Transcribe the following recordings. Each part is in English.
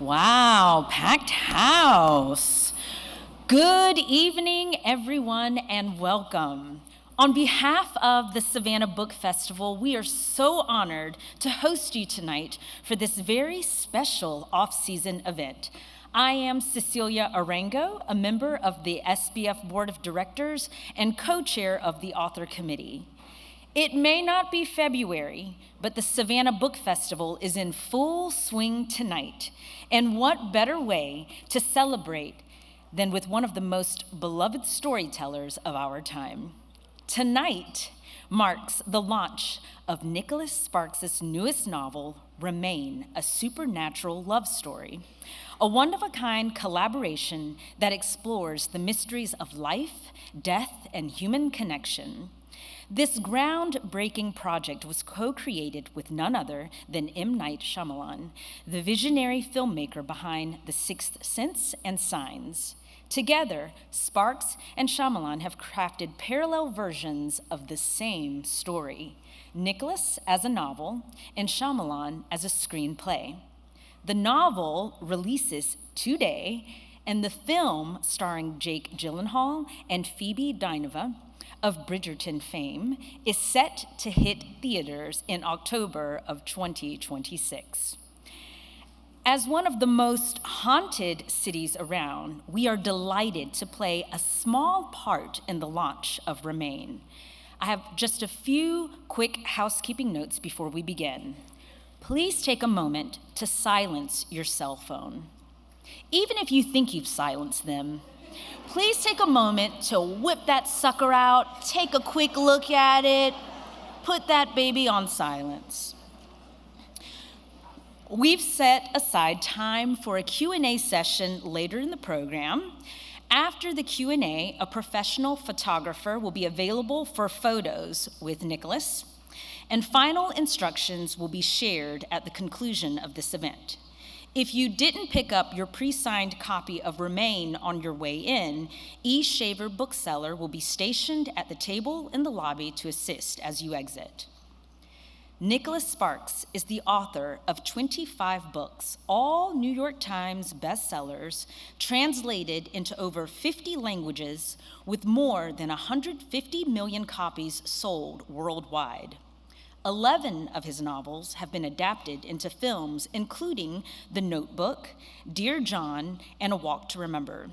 Wow, packed house. Good evening, everyone, and welcome. On behalf of the Savannah Book Festival, we are so honored to host you tonight for this very special off-season event. I am Cecilia Arango, a member of the SBF Board of Directors and co-chair of the Author Committee. It may not be February, but the Savannah Book Festival is in full swing tonight. And what better way to celebrate than with one of the most beloved storytellers of our time? Tonight marks the launch of Nicholas Sparks' newest novel, Remain, a supernatural love story, a one-of-a-kind collaboration that explores the mysteries of life, death, and human connection. This groundbreaking project was co-created with none other than M. Night Shyamalan, the visionary filmmaker behind The Sixth Sense and Signs. Together, Sparks and Shyamalan have crafted parallel versions of the same story, Nicholas as a novel and Shyamalan as a screenplay. The novel releases today, and the film, starring Jake Gyllenhaal and Phoebe Dynevor, of Bridgerton fame, is set to hit theaters in October of 2026. As one of the most haunted cities around, we are delighted to play a small part in the launch of Remain. I have just a few quick housekeeping notes before we begin. Please take a moment to silence your cell phone. Even if you think you've silenced them, please take a moment to whip that sucker out, take a quick look at it, put that baby on silence. We've set aside time for a Q&A session later in the program. After the Q&A, a professional photographer will be available for photos with Nicholas, and final instructions will be shared at the conclusion of this event. If you didn't pick up your pre-signed copy of Remain on your way in, E. Shaver Bookseller will be stationed at the table in the lobby to assist as you exit. Nicholas Sparks is the author of 25 books, all New York Times bestsellers, translated into over 50 languages, with more than 150 million copies sold worldwide. 11 of his novels have been adapted into films, including The Notebook, Dear John, and A Walk to Remember.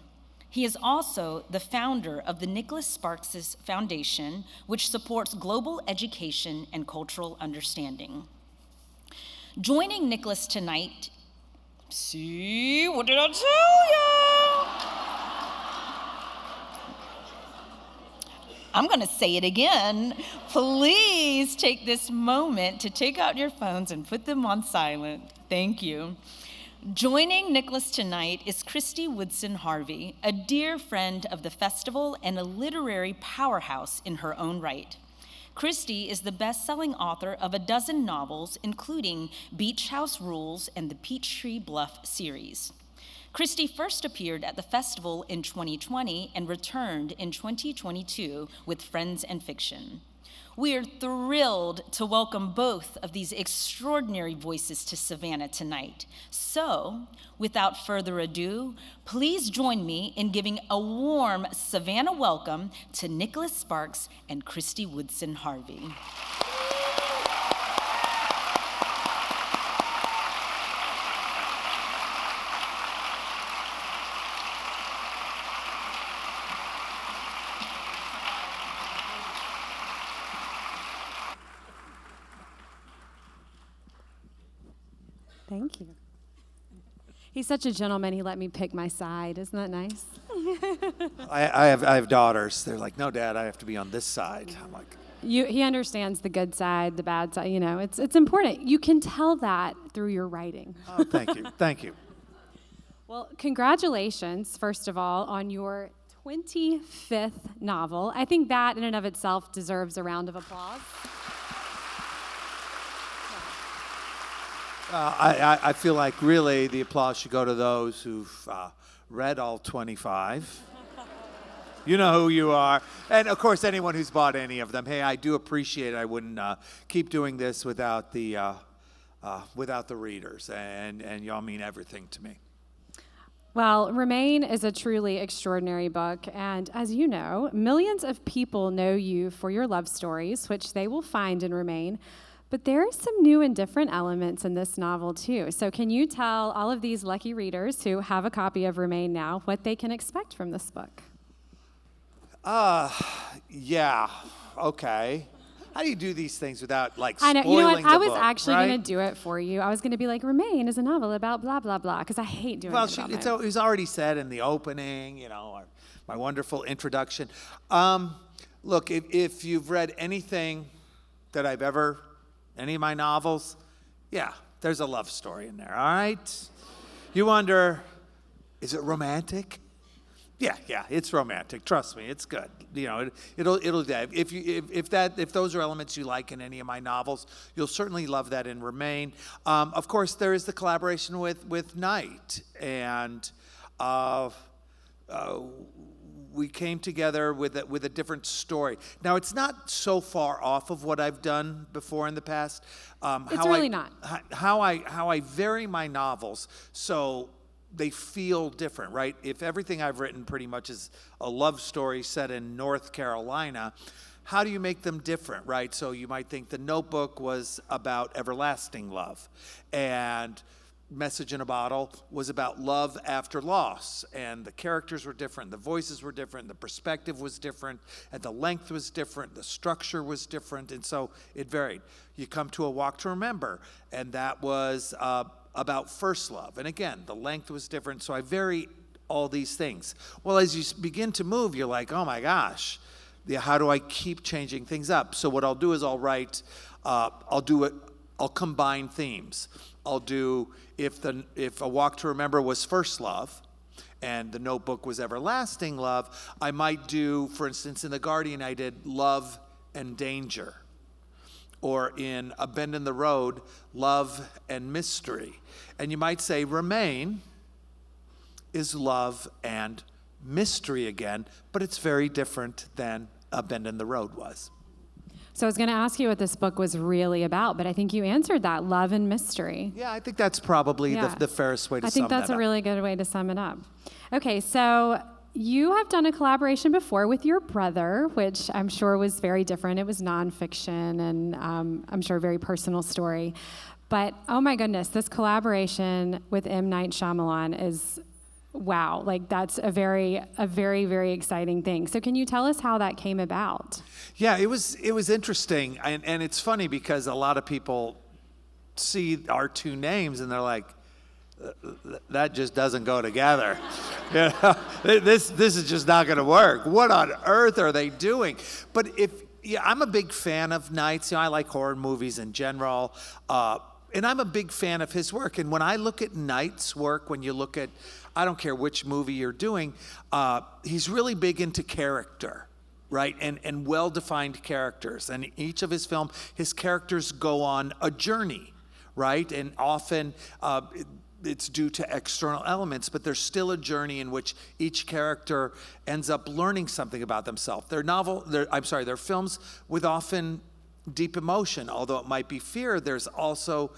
He is also the founder of the Nicholas Sparks Foundation, which supports global education and cultural understanding. Joining Nicholas tonight, see, what did I tell you? I'm going to say it again. Please take this moment to take out your phones and put them on silent. Thank you. Joining Nicholas tonight is Kristy Woodson Harvey, a dear friend of the festival and a literary powerhouse in her own right. Kristy is the best-selling author of a dozen novels, including Beach House Rules and the Peachtree Bluff series. Kristy first appeared at the festival in 2020 and returned in 2022 with Friends and Fiction. We are thrilled to welcome both of these extraordinary voices to Savannah tonight. So, without further ado, please join me in giving a warm Savannah welcome to Nicholas Sparks and Kristy Woodson Harvey. Thank you. He's such a gentleman. He let me pick my side. Isn't that nice? I have daughters. They're like, no, Dad, I have to be on this side. I'm like, He understands the good side, the bad side. You know, it's important. You can tell that through your writing. oh, thank you, thank you. Well, congratulations, first of all, on your 25th novel. I think that in and of itself deserves a round of applause. I feel like really the applause should go to those who've read all 25. You know who you are. And of course, anyone who's bought any of them. Hey, I do appreciate it. I wouldn't keep doing this without the without the readers, and y'all mean everything to me. Well, Remain is a truly extraordinary book, and as you know, millions of people know you for your love stories, which they will find in Remain, but there are some new and different elements in this novel too. So can you tell all of these lucky readers who have a copy of Remain now what they can expect from this book? Yeah, okay. How do you do these things without, like, I know. spoiling You know what? the I was book, actually right? going to do it for you. I was going to be like, Remain is a novel about blah, blah, blah, because I hate doing it about it was already said in the opening, my wonderful introduction. Look, if you've read anything that any of my novels, yeah, there's a love story in there, all right? You wonder, is it romantic? Yeah, it's romantic. Trust me, it's good. It'll if those are elements you like in any of my novels, you'll certainly love that in Remain. Of course, there is the collaboration with Night, and we came together with a different story. Now, it's not so far off of what I've done before in the past. It's really not. How I vary my novels so they feel different, right? If everything I've written pretty much is a love story set in North Carolina, how do you make them different, right? So you might think The Notebook was about everlasting love, and Message in a Bottle was about love after loss, and the characters were different, the voices were different, the perspective was different, and the length was different, the structure was different, and so it varied. You come to A Walk to Remember, and that was about first love. And again, the length was different, so I vary all these things. Well, as you begin to move, you're like, oh my gosh, how do I keep changing things up? So what I'll do is I'll combine themes. I'll do, if A Walk to Remember was first love, and The Notebook was everlasting love, I might do, for instance, in The Guardian, I did love and danger. Or in A Bend in the Road, love and mystery. And you might say Remain is love and mystery again, but it's very different than A Bend in the Road was. So I was going to ask you what this book was really about, but I think you answered that, love and mystery. Yeah, I think that's probably the fairest way to sum that up. I think that's a really good way to sum it up. Okay, so you have done a collaboration before with your brother, which I'm sure was very different. It was nonfiction and I'm sure a very personal story. But oh my goodness, this collaboration with M. Night Shyamalan is, wow, like that's a very, very exciting thing. So can you tell us how that came about? Yeah, it was interesting. And it's funny because a lot of people see our two names and they're like, that just doesn't go together. This is just not going to work. What on earth are they doing? But I'm a big fan of Night's. I like horror movies in general, and I'm a big fan of his work. And when I look at Night's work, when you look at, I don't care which movie you're doing, he's really big into character, right? And well-defined characters. And each of his films, his characters go on a journey, right? And often it's due to external elements, but there's still a journey in which each character ends up learning something about themselves. They're films with often deep emotion, although it might be fear. There's also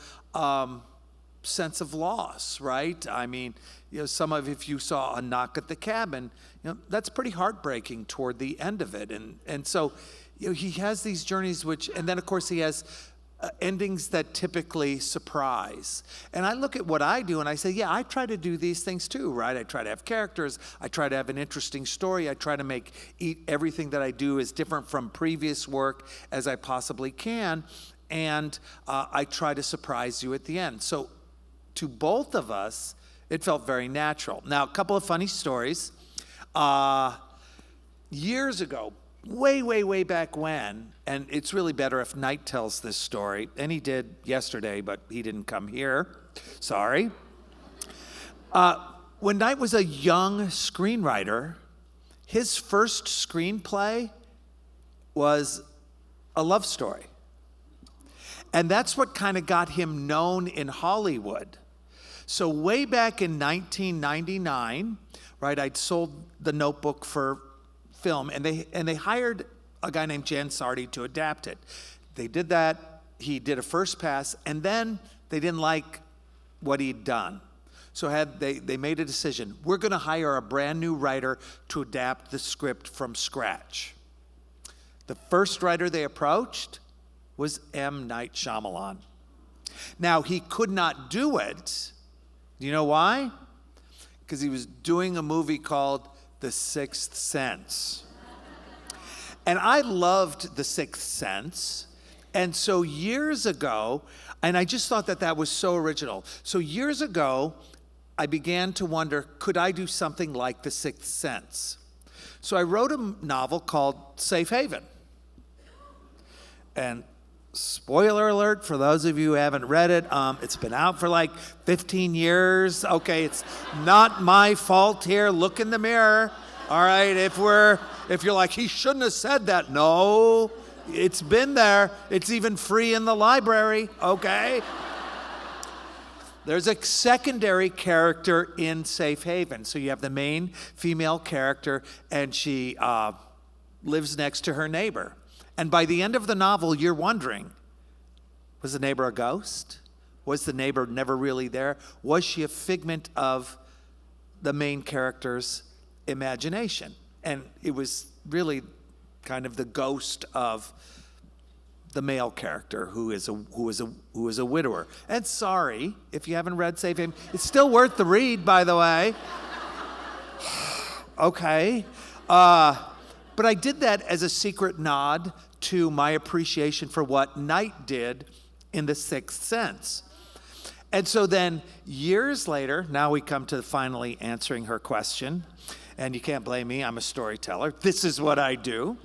sense of loss, right? I mean, if you saw A Knock at the Cabin, that's pretty heartbreaking toward the end of it, and so he has these journeys, and then of course he has endings that typically surprise. And I look at what I do and I say, yeah, I try to do these things too, right? I try to have characters. I try to have an interesting story. I try to make everything that I do as different from previous work as I possibly can. And I try to surprise you at the end. So to both of us, it felt very natural. Now, a couple of funny stories. Years ago, way back when, and it's really better if Night tells this story, and he did yesterday, but he didn't come here. Sorry. When Night was a young screenwriter, his first screenplay was a love story. And that's what kind of got him known in Hollywood. So way back in 1999, right, I'd sold The Notebook for film, and they hired a guy named Jan Sardi to adapt it. They did that. he did a first pass, and then they didn't like what he'd done. So they made a decision. We're going to hire a brand new writer to adapt the script from scratch. The first writer they approached was M. Night Shyamalan. Now, he could not do it. Do you know why? Because he was doing a movie called The Sixth Sense. And I loved The Sixth Sense. And so years ago, and I just thought that was so original. So years ago, I began to wonder, could I do something like The Sixth Sense? So I wrote a novel called Safe Haven. And spoiler alert for those of you who haven't read it, it's been out for like 15 years. Okay, it's not my fault here. Look in the mirror. All right, if you're like, he shouldn't have said that. No, it's been there. It's even free in the library, okay? There's a secondary character in Safe Haven. So you have the main female character, and she lives next to her neighbor. And by the end of the novel, you're wondering, was the neighbor a ghost? Was the neighbor never really there? Was she a figment of the main character's imagination? And it was really kind of the ghost of the male character who is a widower. And sorry if you haven't read Safe Haven. It's still worth the read, by the way. Okay. But I did that as a secret nod to my appreciation for what Night did in The Sixth Sense. And so then years later, now we come to finally answering her question. And you can't blame me, I'm a storyteller. This is what I do.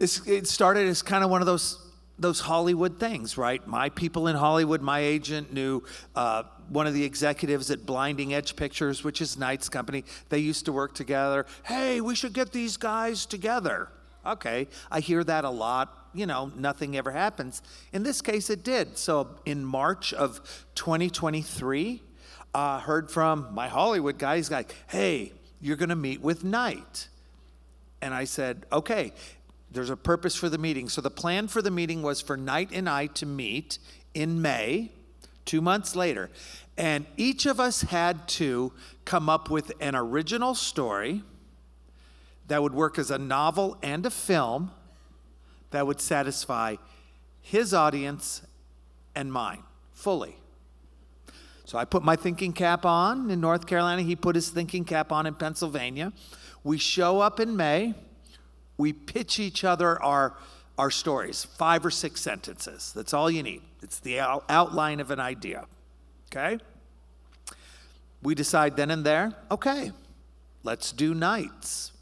It started as kind of one of those Hollywood things, right? My people in Hollywood, my agent knew one of the executives at Blinding Edge Pictures, which is Night's company. They used to work together. Hey, we should get these guys together. Okay, I hear that a lot. You know, nothing ever happens. In this case, it did. So in March of 2023, heard from my Hollywood guy. He's like, hey, you're going to meet with Night. And I said, okay, there's a purpose for the meeting. So the plan for the meeting was for Night and I to meet in May, 2 months later. And each of us had to come up with an original story that would work as a novel and a film that would satisfy his audience and mine fully. So I put my thinking cap on in North Carolina. He put his thinking cap on in Pennsylvania. We show up in May. We pitch each other our stories, 5 or 6 sentences. That's all you need. It's the outline of an idea, okay? We decide then and there, okay, let's do Nights,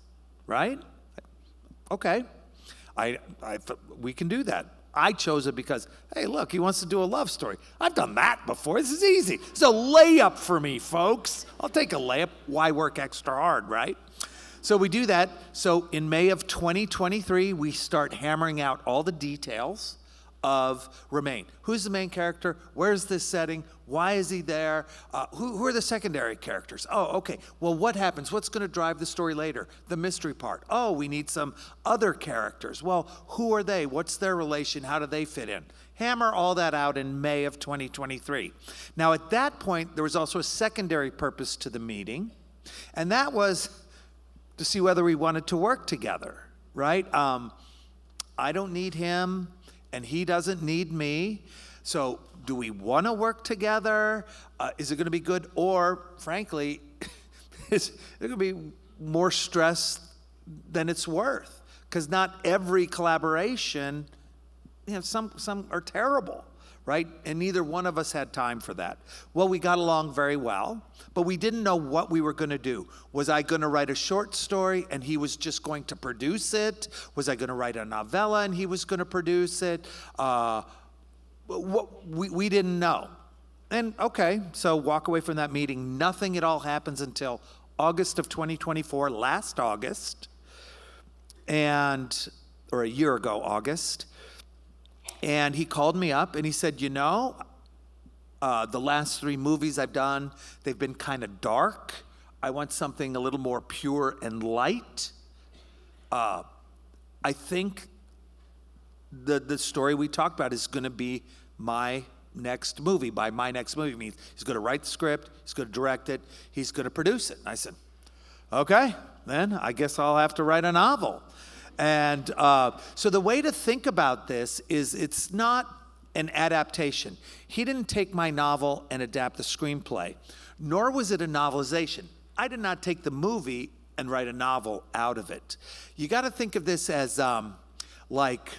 right? Okay, we can do that. I chose it because, hey, look, he wants to do a love story. I've done that before. This is easy. It's a layup for me, folks. I'll take a layup. Why work extra hard, right? So we do that. So in May of 2023, we start hammering out all the details of Remain. Who's the main character? Where's this setting? Why is he there? Who are the secondary characters? Oh, okay. Well, what happens? What's going to drive the story later? The mystery part. Oh, we need some other characters. Well, who are they? What's their relation? How do they fit in? Hammer all that out in May of 2023. Now, at that point, there was also a secondary purpose to the meeting, and that was to see whether we wanted to work together, right? I don't need him, and he doesn't need me. So do we want to work together? Is it going to be good? Or, frankly, is it going to be more stress than it's worth? Because not every collaboration, some are terrible, right? And neither one of us had time for that. Well, we got along very well, but we didn't know what we were going to do. Was I going to write a short story and he was just going to produce it? Was I going to write a novella and he was going to produce it? We didn't know. And okay, so walk away from that meeting. Nothing at all happens until August of 2024, last August, or a year ago, August. And he called me up and he said, the last 3 movies I've done, they've been kind of dark. I want something a little more pure and light. I think the story we talked about is going to be my next movie. By my next movie means he's going to write the script, he's going to direct it, he's going to produce it. And I said, okay, then I guess I'll have to write a novel. And so the way to think about this is it's not an adaptation. He didn't take my novel and adapt the screenplay, nor was it a novelization. I did not take the movie and write a novel out of it. You got to think of this as like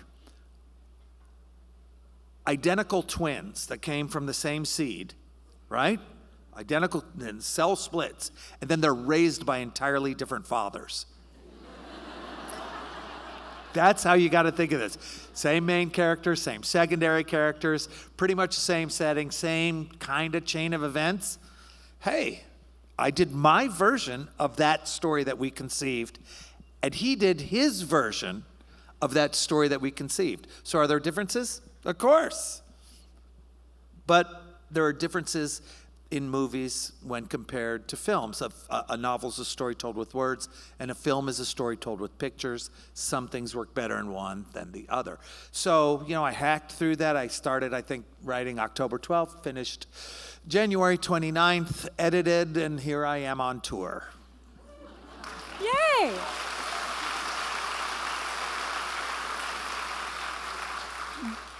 identical twins that came from the same seed, right? Identical, and cell splits, and then they're raised by entirely different fathers. That's how you got to think of this. Same main characters, same secondary characters, pretty much the same setting, same kind of chain of events. Hey, I did my version of that story that we conceived, and he did his version of that story that we conceived. So are there differences? Of course. But there are differences in movies when compared to films. A novel's a story told with words, and a film is a story told with pictures. Some things work better in one than the other. So, I hacked through that. I started, I think, writing October 12th, finished January 29th, edited, and here I am on tour. Yay!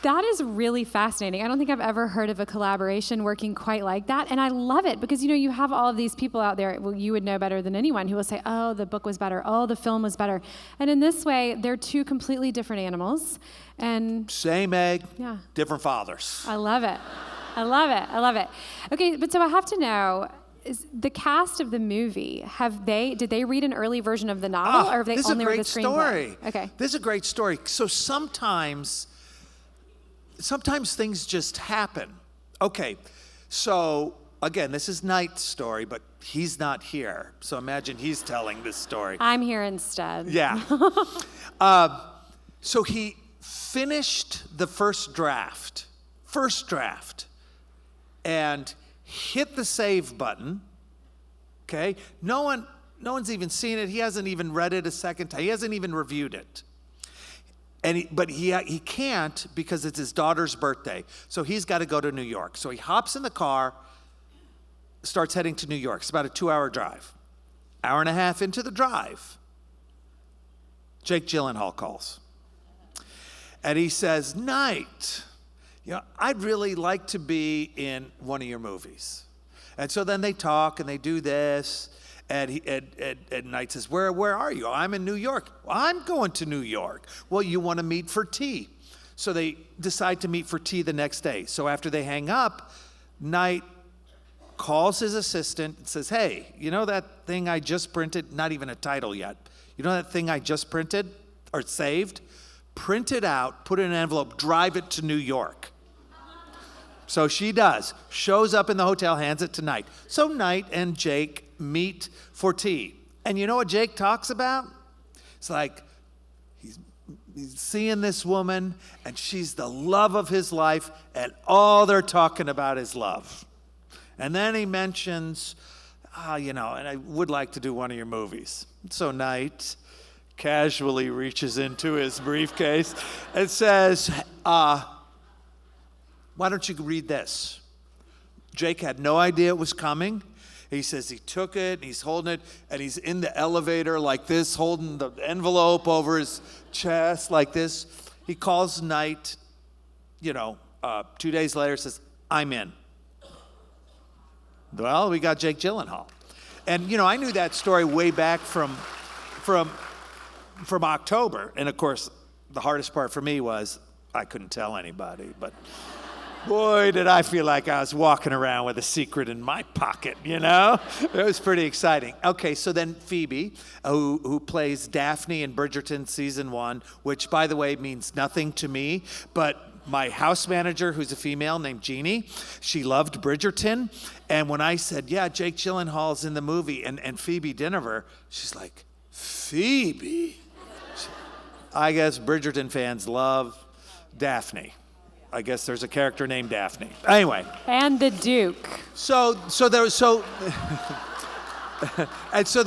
That is really fascinating. I don't think I've ever heard of a collaboration working quite like that. And I love it because, you have all of these people out there, well, you would know better than anyone, who will say, oh, the book was better. Oh, the film was better. And in this way, they're two completely different animals. And same egg, yeah, different fathers. I love it. I love it. I love it. Okay, but so I have to know, is the cast of the movie, did they read an early version of the novel, or have they only read the screenplay? Okay. This is a great story. So sometimes things just happen. Okay, so again, this is Knight's story, but he's not here. So imagine he's telling this story. I'm here instead. Yeah. So he finished the first draft, and hit the save button. Okay, no one's even seen it. He hasn't even read it a second time. He hasn't even reviewed it. But he can't because it's his daughter's birthday. So he's got to go to New York. So he hops in the car, starts heading to New York. It's about a 2-hour drive. Hour and a half into the drive, Jake Gyllenhaal calls. And he says, Knight, I'd really like to be in one of your movies. And so then they talk and they do this. And Knight says, where are you? I'm in New York. Well, I'm going to New York. Well, you want to meet for tea. So they decide to meet for tea the next day. So after they hang up, Knight calls his assistant and says, hey, that thing I just printed? Not even a title yet. That thing I just printed or saved? Print it out, put it in an envelope, drive it to New York. So she does. Shows up in the hotel, hands it to Knight. So Knight and Jake meet for tea. And you know what Jake talks about? It's like he's seeing this woman, and she's the love of his life, and all they're talking about is love. And then he mentions, and I would like to do one of your movies. So Knight casually reaches into his briefcase and says, why don't you read this? Jake had no idea it was coming. He says he took it, and he's holding it, and he's in the elevator like this, holding the envelope over his chest like this. He calls Knight, 2 days later, says, I'm in. Well, we got Jake Gyllenhaal. And, I knew that story way back from October. And, of course, the hardest part for me was I couldn't tell anybody, but boy, did I feel like I was walking around with a secret in my pocket, It was pretty exciting. Okay, so then Phoebe, who plays Daphne in Bridgerton season 1, which, by the way, means nothing to me, but my house manager, who's a female named Jeannie, she loved Bridgerton. And when I said, yeah, Jake Gyllenhaal's in the movie, and Phoebe Dynevor, she's like, Phoebe? I guess Bridgerton fans love Daphne. I guess there's a character named Daphne. Anyway. And the Duke. So there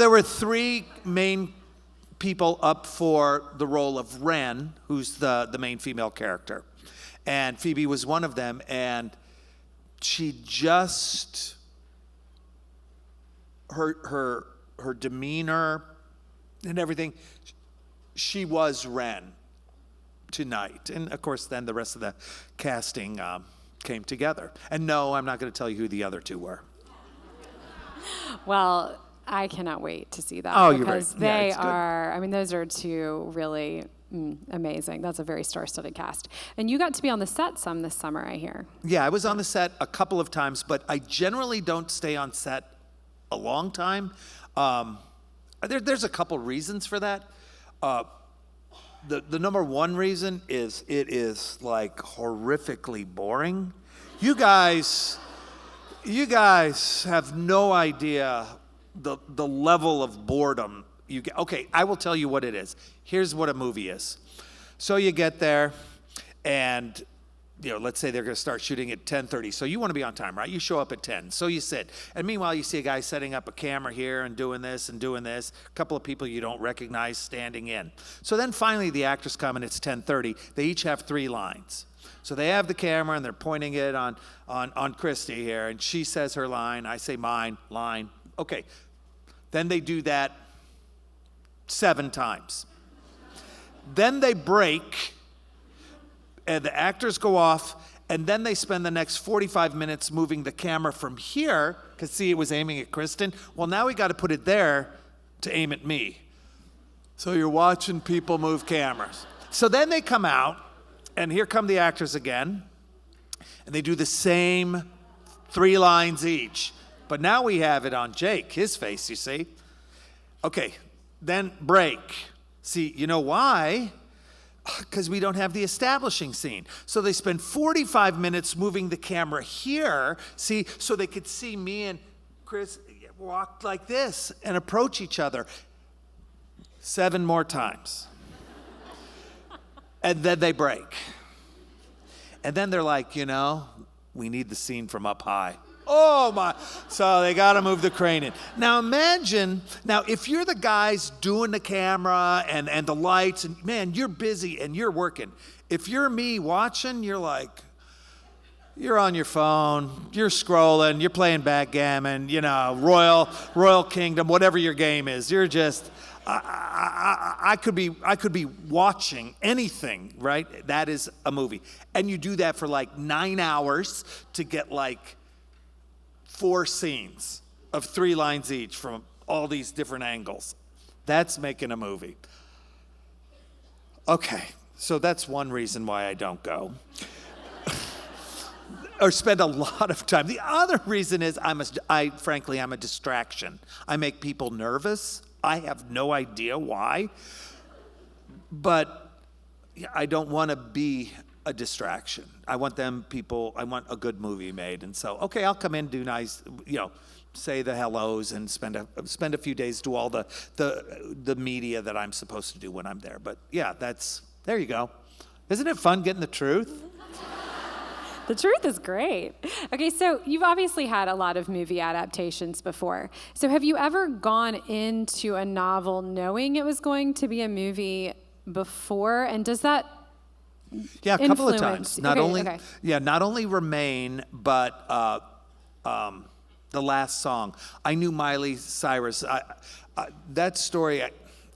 were 3 main people up for the role of Wren, who's the main female character. And Phoebe was one of them, and she just, her demeanor and everything, she was Wren tonight. And of course, then the rest of the casting came together. And no, I'm not going to tell you who the other two were. Well, I cannot wait to see that. Oh, you're because right. Yeah, they it's good. are, I mean, those are two really amazing. That's a very star-studded cast. And you got to be on the set some this summer, I hear. Yeah, I was on the set a couple of times, but I generally don't stay on set a long time. There's a couple reasons for that. The number one reason is it is like horrifically boring. You guys have no idea the level of boredom you get. Okay, I will tell you what it is. Here's what a movie is. So you get there, and let's say they're going to start shooting at 10:30. So you want to be on time, right? You show up at 10. So you sit. And meanwhile, you see a guy setting up a camera here and doing this and doing this. A couple of people you don't recognize standing in. So then finally the actors come and it's 10:30. They each have 3 lines. So they have the camera and they're pointing it on Kristy here, and she says her line, I say mine, line. Okay. Then they do that 7 times. Then they break, and the actors go off, and then they spend the next 45 minutes moving the camera from here, because see, it was aiming at Kristen. Well, now we got to put it there to aim at me. So you're watching people move cameras. So then they come out, and here come the actors again, and they do the same 3 lines each. But now we have it on Jake, his face, you see. Okay, then break. See, you know why? Because we don't have the establishing scene. So they spend 45 minutes moving the camera here, see, so they could see me and Chris walk like this and approach each other 7 more times. And then they break. And then they're like, we need the scene from up high. Oh my, so they got to move the crane in. Now imagine, if you're the guys doing the camera and the lights, and man, you're busy and you're working. If you're me watching, you're like, you're on your phone, you're scrolling, you're playing backgammon, Royal Kingdom, whatever your game is. You're just, I could be watching anything, right? That is a movie. And you do that for like 9 hours to get like 4 scenes of 3 lines each from all these different angles. That's making a movie. Okay, so that's one reason why I don't go. Or spend a lot of time. The other reason is frankly, I'm a distraction. I make people nervous. I have no idea why. But I don't want to be a distraction. I want a good movie made. And so, okay, I'll come in, do nice, say the hellos and spend a few days, do all the media that I'm supposed to do when I'm there. But yeah, there you go. Isn't it fun getting the truth? The truth is great. Okay, so you've obviously had a lot of movie adaptations before. So have you ever gone into a novel knowing it was going to be a movie before? And does that Yeah, a couple of times. Not Okay. only Remain, but the last song. I knew Miley Cyrus. That story,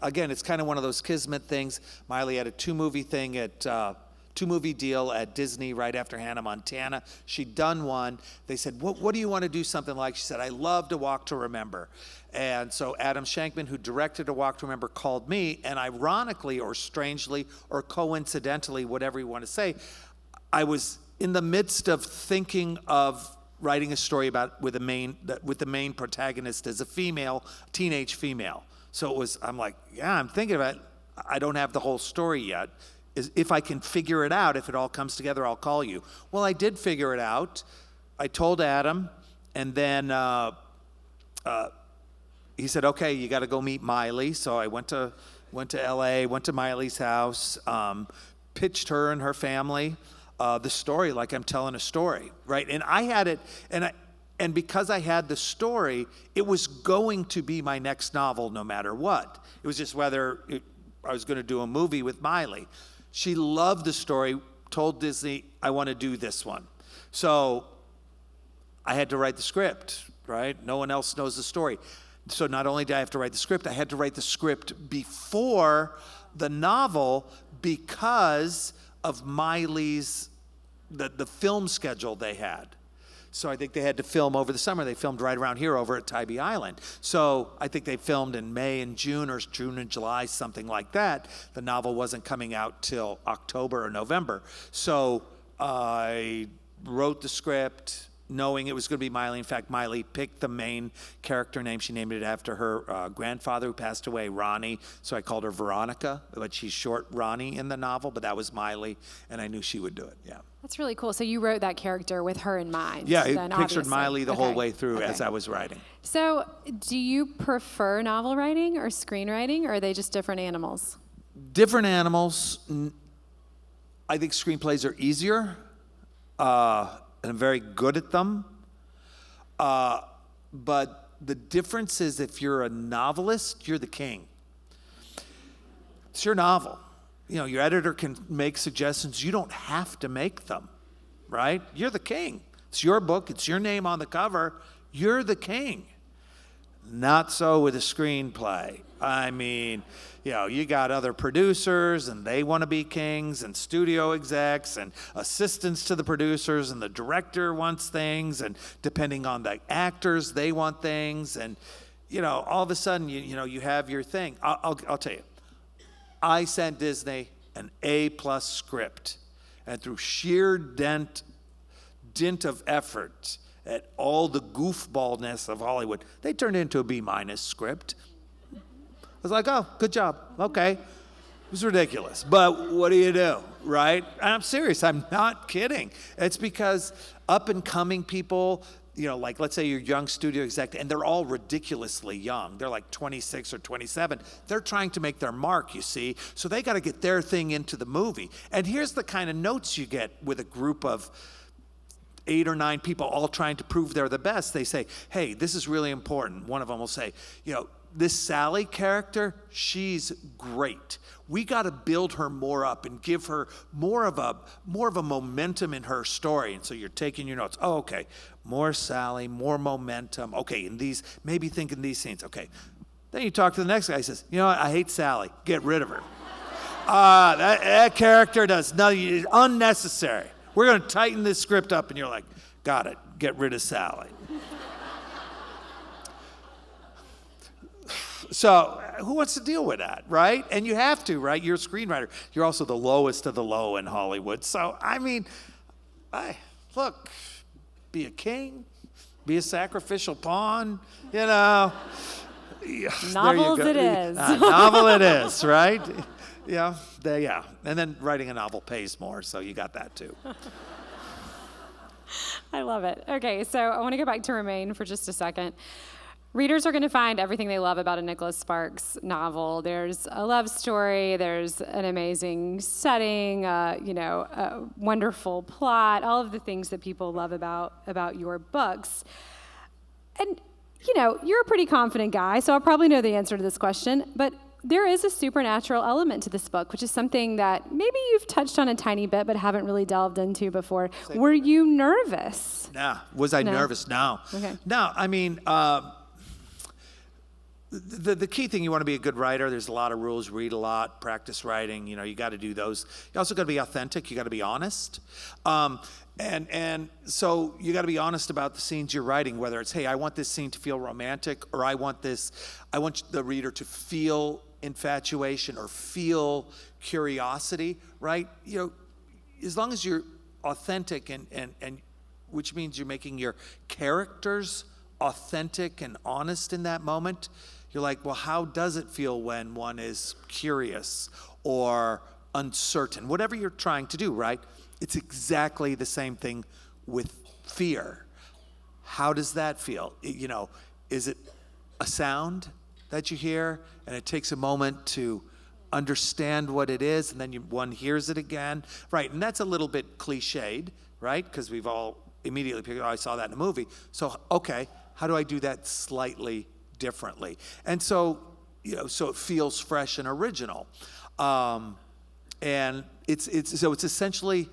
again, it's kind of one of those kismet things. Miley had a 2-movie thing at 2-movie deal at Disney right after Hannah Montana. She'd done one. They said, what do you want to do something like? She said, I love To Walk to Remember. And so Adam Shankman, who directed To Walk to Remember, called me, and ironically or strangely or coincidentally, whatever you want to say, I was in the midst of thinking of writing a story with the main protagonist as a teenage female. So I'm like, yeah, I'm thinking about it. I don't have the whole story yet. If I can figure it out, if it all comes together, I'll call you. Well, I did figure it out. I told Adam, and then he said, okay, you got to go meet Miley. So I went to LA, went to Miley's house, pitched her and her family the story like I'm telling a story, right? And I had it, and And because I had the story, it was going to be my next novel no matter what. It was just whether I was going to do a movie with Miley. She loved the story, told Disney, I want to do this one. So I had to write the script, right? No one else knows the story. So not only did I have to write the script, I had to write the script before the novel because of Miley's, the film schedule they had. So I think they had to film over the summer. They filmed right around here over at Tybee Island. So I think they filmed in May and June, or June and July, something like that. The novel wasn't coming out till October or November. So I wrote the script knowing it was going to be Miley. In fact, Miley picked the main character name. She named it after her grandfather who passed away, Ronnie. So I called her Veronica, but she's short Ronnie in the novel, but that was Miley, and I knew she would do it, yeah. That's really cool. So you wrote that character with her in mind. Yeah, I then, pictured obviously. Miley the whole way through as I was writing. So do you prefer novel writing or screenwriting, or are they just different animals? Different animals. I think screenplays are easier, and I'm very good at them. But the difference is if you're a novelist, you're the king. It's your novel. You know, your editor can make suggestions. You don't have to make them, right? You're the king. It's your book. It's your name on the cover. You're the king. Not so with a screenplay. I mean, you know, you got other producers and they want to be kings, and studio execs and assistants to the producers, and the director wants things, and depending on the actors, they want things. And, you know, all of a sudden, you know, you have your thing. I'll tell you. I sent Disney an A+ script, and through sheer dint of effort at all the goofballness of Hollywood, they turned it into a B- script. I was like, oh, good job, okay. It was ridiculous, but what do you do, right? And I'm serious, I'm not kidding. It's because up and coming people, you know, like let's say you're a young studio exec, and they're all ridiculously young. They're like 26 or 27. They're trying to make their mark, you see. So they got to get their thing into the movie. And here's the kind of notes you get with a group of 8 or 9 people all trying to prove they're the best. They say, hey, this is really important. One of them will say, you know, this Sally character, she's great. We got to build her more up and give her more of a momentum in her story. And so you're taking your notes. Oh, okay, more Sally, more momentum. Okay, in these, maybe think in these scenes. Okay, then you talk to the next guy. He says, you know what? I hate Sally. Get rid of her. That character does nothing. It's unnecessary. We're going to tighten this script up, and you're like, got it. Get rid of Sally. So who wants to deal with that, right? And you have to, right? You're a screenwriter. You're also the lowest of the low in Hollywood. So, I mean, look, be a king, be a sacrificial pawn, you know. Novels it is. Novel it is, right? Yeah, yeah. And then writing a novel pays more, so you got that too. I love it. Okay, so I want to go back to Remain for just a second. Readers are going to find everything they love about a Nicholas Sparks novel. There's a love story, there's an amazing setting, a wonderful plot, all of the things that people love about your books. And, you know, you're a pretty confident guy, so I'll probably know the answer to this question, but there is a supernatural element to this book, which is something that maybe you've touched on a tiny bit but haven't really delved into before. Were you nervous? Nah. Was I nervous? No. Okay. No, I mean, the key thing, you want to be a good writer. There's a lot of rules. Read a lot, practice writing. You know, you got to do those. You also got to be authentic. You got to be honest. And so you got to be honest about the scenes you're writing, whether it's, hey, I want this scene to feel romantic, or I want the reader to feel infatuation or feel curiosity, right? You know, as long as you're authentic and which means you're making your characters authentic and honest in that moment, you're like, well, how does it feel when one is curious or uncertain? Whatever you're trying to do, right? It's exactly the same thing with fear. How does that feel? You know, is it a sound that you hear and it takes a moment to understand what it is, and then one hears it again, right? And that's a little bit cliched, right? Because we've all immediately pick, oh, I saw that in a movie. So, okay, how do I do that slightly differently? And so, so it feels fresh and original. And it's essentially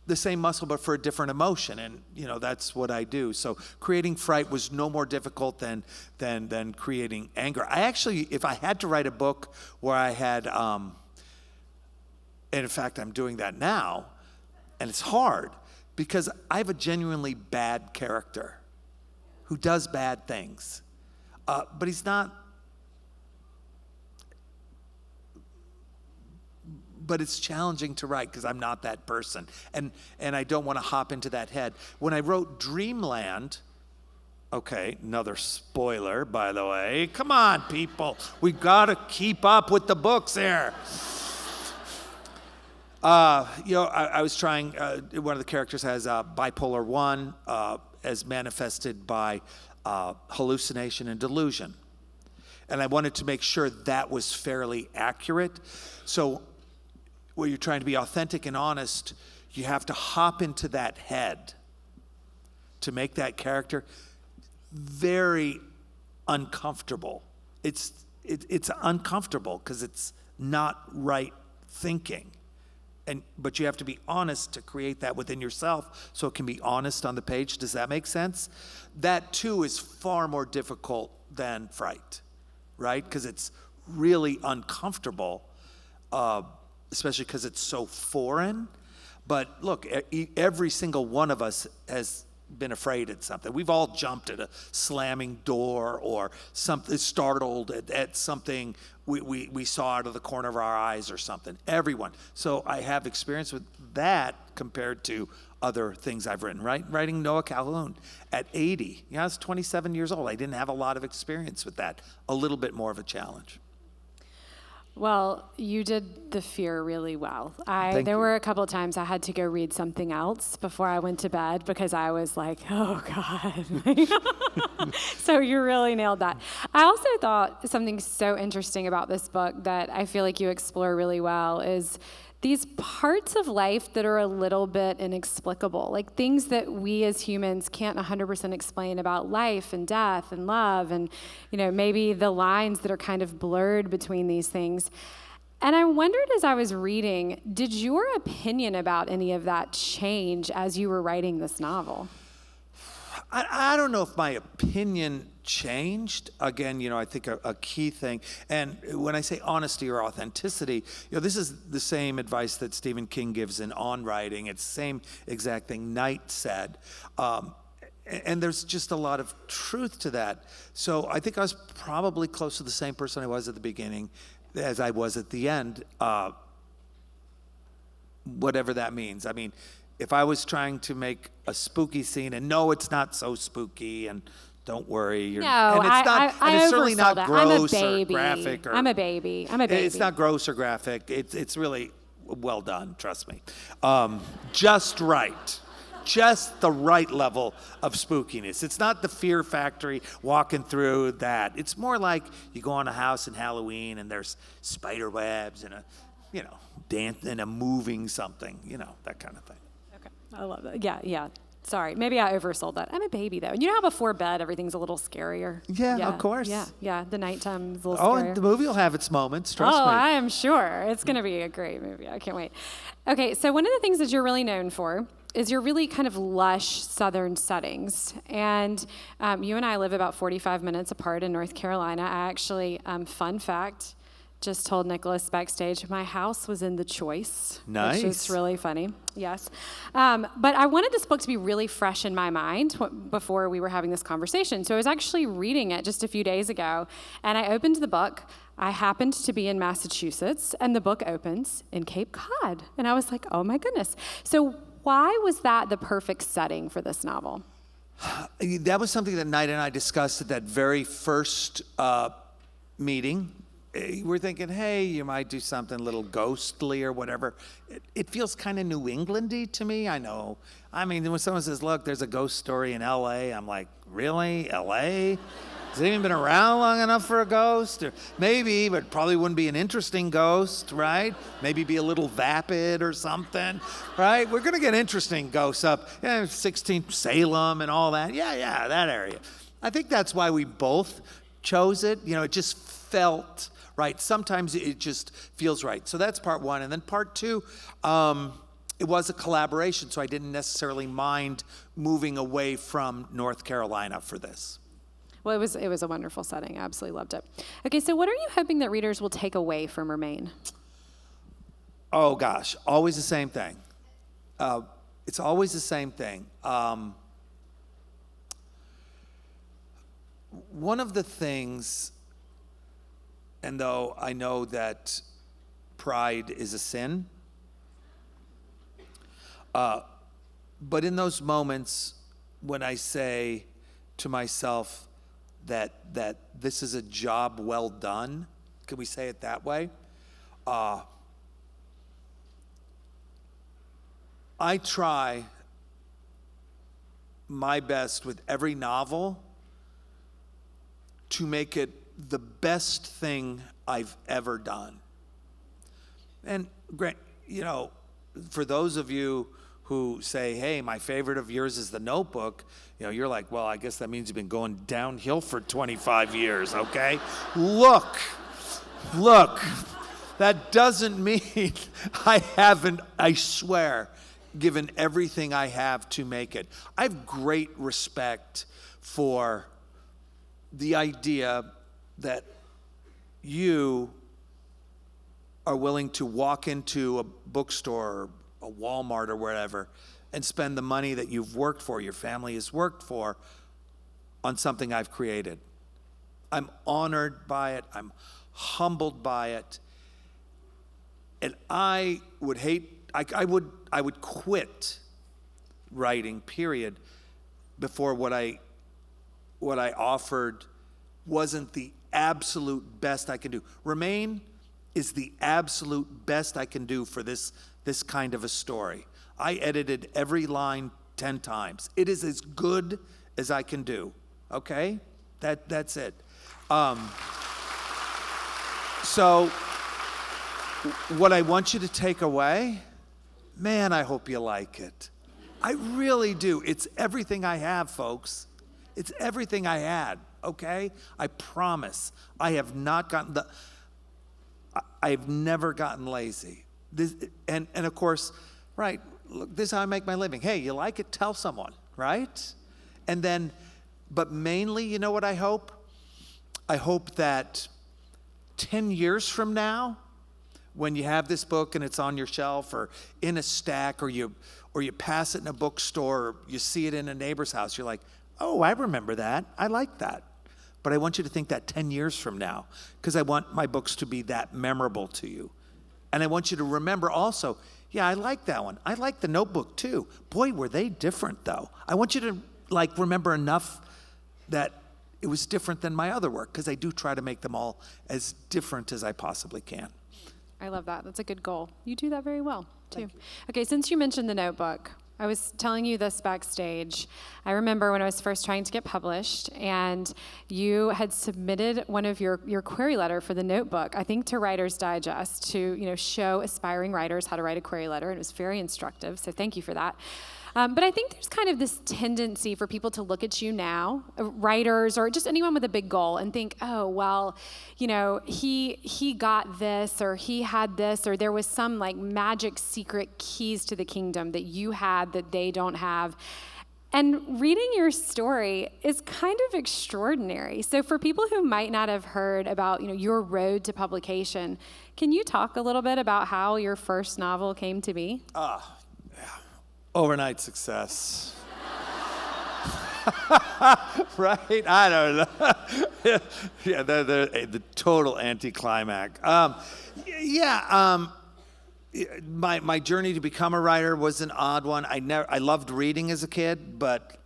the same muscle, but for a different emotion. And, that's what I do. So creating fright was no more difficult than creating anger. I actually, if I had to write a book where I had, and in fact, I'm doing that now, and it's hard because I have a genuinely bad character who does bad things. But he's not, but it's challenging to write because I'm not that person. And I don't want to hop into that head. When I wrote Dreamland, okay, another spoiler, by the way. Come on, people. We got to keep up with the books here. I was trying, one of the characters has bipolar 1 as manifested by hallucination and delusion. And I wanted to make sure that was fairly accurate. So where you're trying to be authentic and honest, you have to hop into that head to make that character very uncomfortable. It's uncomfortable because it's not right thinking. But you have to be honest to create that within yourself so it can be honest on the page. Does that make sense? That too is far more difficult than fright, right? Because it's really uncomfortable, especially because it's so foreign. But look, every single one of us has been afraid at something. We've all jumped at a slamming door or something, startled at something we saw out of the corner of our eyes or something. Everyone. So I have experience with that compared to other things I've written, right? Writing Noah Calhoun at 80. I was 27 years old. I didn't have a lot of experience with that. A little bit more of a challenge. Well, you did the fear really well. There were a couple of times I had to go read something else before I went to bed because I was like, oh God. So you really nailed that. I also thought something so interesting about this book that I feel like you explore really well is these parts of life that are a little bit inexplicable, like things that we as humans can't 100% explain about life and death and love and, maybe the lines that are kind of blurred between these things. And I wondered as I was reading, did your opinion about any of that change as you were writing this novel? I don't know if my opinion changed. Again, I think a key thing, and when I say honesty or authenticity, this is the same advice that Stephen King gives in On Writing. It's the same exact thing Knight said. And there's just a lot of truth to that. So I think I was probably close to the same person I was at the beginning as I was at the end, whatever that means. I mean, if I was trying to make a spooky scene, and no, it's not so spooky, and don't worry. And it's certainly not gross or graphic. I'm a baby. It's not gross or graphic. It's really well done, trust me. Just right. Just the right level of spookiness. It's not the Fear Factory walking through that. It's more like you go on a house in Halloween and there's spider webs and dance and a moving something, that kind of thing. Okay, I love that. Yeah. Sorry, maybe I oversold that. I'm a baby, though. And you know how before bed, everything's a little scarier? Yeah, of course. Yeah, the nighttime is a little scarier. Oh, and the movie will have its moments, trust me. I am sure. It's going to be a great movie. I can't wait. Okay, so one of the things that you're really known for is your really kind of lush southern settings. And you and I live about 45 minutes apart in North Carolina. I actually, fun fact, just told Nicholas backstage, my house was in the choice. Nice. Which is really funny, yes. But I wanted this book to be really fresh in my mind before we were having this conversation. So I was actually reading it just a few days ago, and I opened the book. I happened to be in Massachusetts, and the book opens in Cape Cod. And I was like, oh my goodness. So why was that the perfect setting for this novel? That was something that Knight and I discussed at that very first meeting. We're thinking, hey, you might do something a little ghostly or whatever. It feels kind of New England-y to me, I know. I mean, when someone says, look, there's a ghost story in L.A., I'm like, really? L.A.? Has it even been around long enough for a ghost? Or maybe, but probably wouldn't be an interesting ghost, right? Maybe be a little vapid or something, right? We're going to get interesting ghosts up, 16 Salem and all that. Yeah, that area. I think that's why we both chose it. It just felt right. Sometimes it just feels right. So that's part one. And then part two, it was a collaboration, so I didn't necessarily mind moving away from North Carolina for this. Well, it was a wonderful setting. I absolutely loved it. Okay, so what are you hoping that readers will take away from Remain? Oh, gosh, always the same thing. It's always the same thing. One of the things, and though I know that pride is a sin, but in those moments when I say to myself that this is a job well done, can we say it that way? I try my best with every novel to make it the best thing I've ever done. And for those of you who say, hey, my favorite of yours is The Notebook, you're like, well, I guess that means you've been going downhill for 25 years, okay? Look, that doesn't mean I haven't, I swear, given everything I have to make it. I have great respect for the idea that you are willing to walk into a bookstore, a Walmart or wherever, and spend the money that you've worked for, your family has worked for, on something I've created. I'm honored by it. I'm humbled by it. And I would I would quit writing, period, before what I offered wasn't the absolute best I can do. Remain is the absolute best I can do for this kind of a story. I edited every line 10 times. It is as good as I can do, okay? That's it. So what I want you to take away, man, I hope you like it. I really do. It's everything I have, folks. It's everything I had, okay? I promise. I've never gotten lazy. And of course, right, look, this is how I make my living. Hey, you like it? Tell someone, right? And then, but mainly, you know what I hope? I hope that 10 years from now, when you have this book and it's on your shelf or in a stack, or you pass it in a bookstore, or you see it in a neighbor's house, you're like, oh, I remember that. I like that. But I want you to think that 10 years from now, because I want my books to be that memorable to you. And I want you to remember also, yeah, I like that one. I like The Notebook too. Boy, were they different though. I want you to remember enough that it was different than my other work, because I do try to make them all as different as I possibly can. I love that. That's a good goal. You do that very well, too. Okay, since you mentioned The Notebook, I was telling you this backstage. I remember when I was first trying to get published, and you had submitted one of your query letter for The Notebook, I think to Writer's Digest, to show aspiring writers how to write a query letter, and it was very instructive, so thank you for that. But I think there's kind of this tendency for people to look at you now, writers or just anyone with a big goal, and think, oh, well, he got this, or he had this, or there was some magic secret keys to the kingdom that you had that they don't have. And reading your story is kind of extraordinary. So for people who might not have heard about your road to publication, can you talk a little bit about how your first novel came to be? Overnight success. Right? I don't know. Yeah, the total anticlimax. My journey to become a writer was an odd one. I loved reading as a kid, but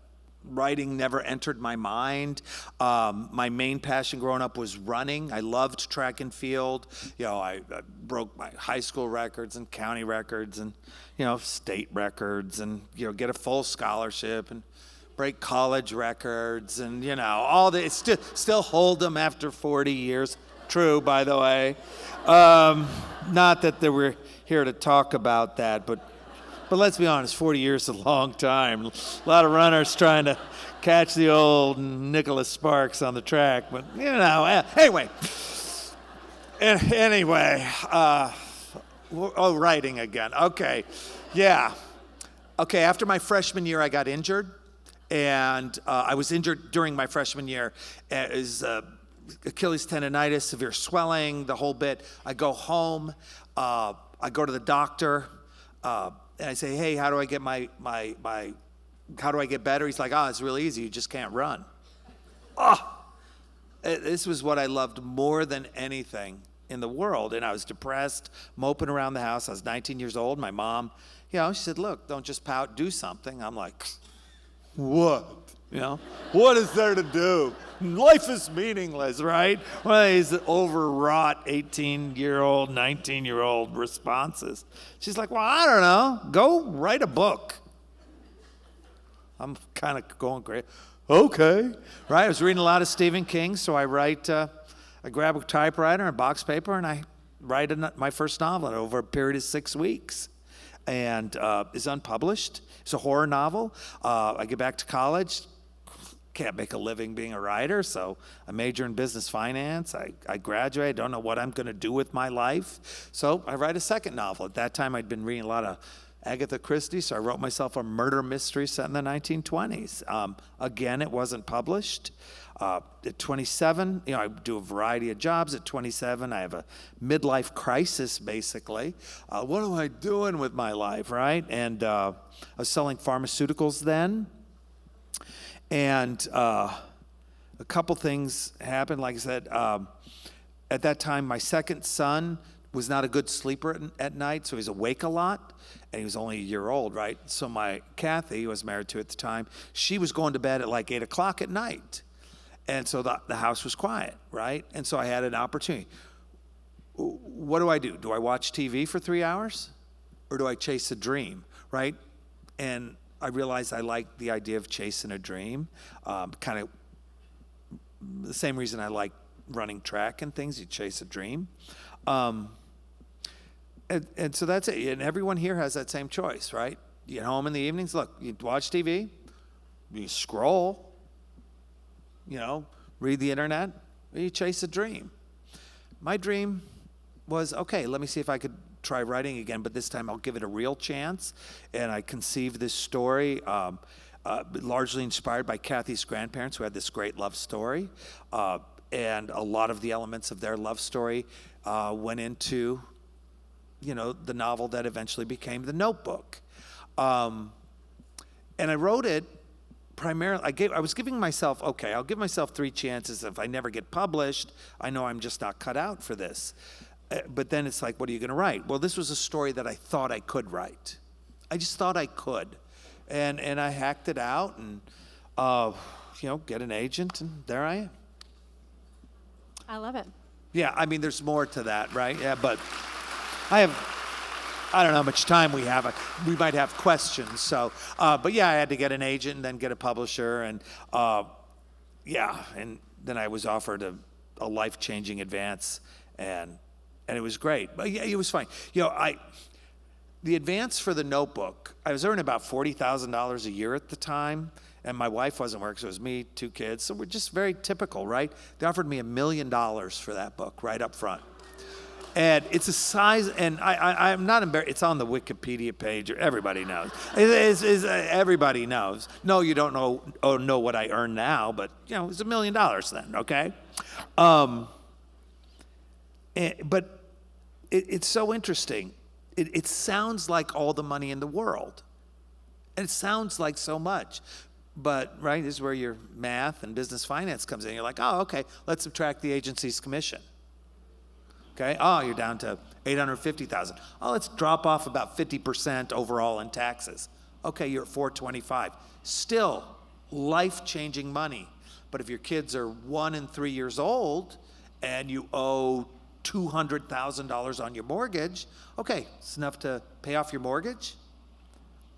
writing never entered my mind. My main passion growing up was running. I loved track and field. I broke my high school records and county records and, state records, and, get a full scholarship and break college records, and all the still hold them after 40 years. True, by the way. Not that we're here to talk about that, but let's be honest, 40 years is a long time. A lot of runners trying to catch the old Nicholas Sparks on the track, but anyway. Writing again. Okay, yeah. Okay, after my freshman year, I got injured, and I was injured during my freshman year. It was Achilles tendonitis, severe swelling, the whole bit. I go home, I go to the doctor, and I say, hey, how do I get how do I get better? He's like, it's really easy, you just can't run. This was what I loved more than anything in the world, and I was depressed, moping around the house. I was 19 years old. My mom, she said, look, don't just pout, do something. I'm like, what? What is there to do? Life is meaningless, right? Well, these overwrought 18-year-old, 19-year-old responses. She's like, well, I don't know. Go write a book. I'm kind of going great. Okay, right? I was reading a lot of Stephen King, so I grab a typewriter and box paper, and I write my first novel over a period of 6 weeks. And it's unpublished. It's a horror novel. I get back to college. Can't make a living being a writer, so I major in business finance. I graduate. Don't know what I'm going to do with my life. So I write a second novel. At that time, I'd been reading a lot of Agatha Christie, so I wrote myself a murder mystery set in the 1920s. Again, it wasn't published. At 27, I do a variety of jobs. At 27, I have a midlife crisis, basically. What am I doing with my life, right? And I was selling pharmaceuticals then. And a couple things happened. Like I said, at that time, my second son was not a good sleeper at night, so he was awake a lot, and he was only a year old, right? So my Kathy, who I was married to at the time, she was going to bed at like 8 o'clock at night. And so the house was quiet, right? And so I had an opportunity. What do? Do I watch TV for 3 hours? Or do I chase a dream, right? And I realized I liked the idea of chasing a dream, kind of the same reason I like running track and things. You chase a dream. And so that's it. And everyone here has that same choice, right? You get home in the evenings, look, you watch TV, you scroll, read the internet, or you chase a dream. My dream was, okay, let me see if I could try writing again, but this time I'll give it a real chance. And I conceived this story, largely inspired by Kathy's grandparents, who had this great love story. And a lot of the elements of their love story went into, the novel that eventually became The Notebook. And I wrote it primarily, I was giving myself, okay, I'll give myself 3 chances. If I never get published, I know I'm just not cut out for this. But then it's like, what are you going to write? Well, this was a story that I thought I could write. I just thought I could. And I hacked it out and, get an agent, and there I am. I love it. Yeah, I mean, there's more to that, right? Yeah, but I don't know how much time we have. We might have questions. So, but yeah, I had to get an agent and then get a publisher. And and then I was offered a life-changing advance, and it was great. But yeah, it was fine. The advance for The Notebook, I was earning about $40,000 a year at the time, and my wife wasn't working, so it was me, 2 kids. So we're just very typical, right? They offered me $1 million for that book right up front. And it's a size, and I'm not embarrassed. It's on the Wikipedia page. Everybody knows. Everybody knows. No, you don't know what I earn now, but it's $1 million then. Okay. But it's so interesting. It sounds like all the money in the world, and it sounds like so much. But right, this is where your math and business finance comes in. You're like, oh, okay. Let's subtract the agency's commission. Okay. Oh, you're down to $850,000. Oh, let's drop off about 50% overall in taxes. Okay, you're at $425,000. Still life-changing money. But if your kids are 1 and 3 years old and you owe $200,000 on your mortgage, okay, it's enough to pay off your mortgage.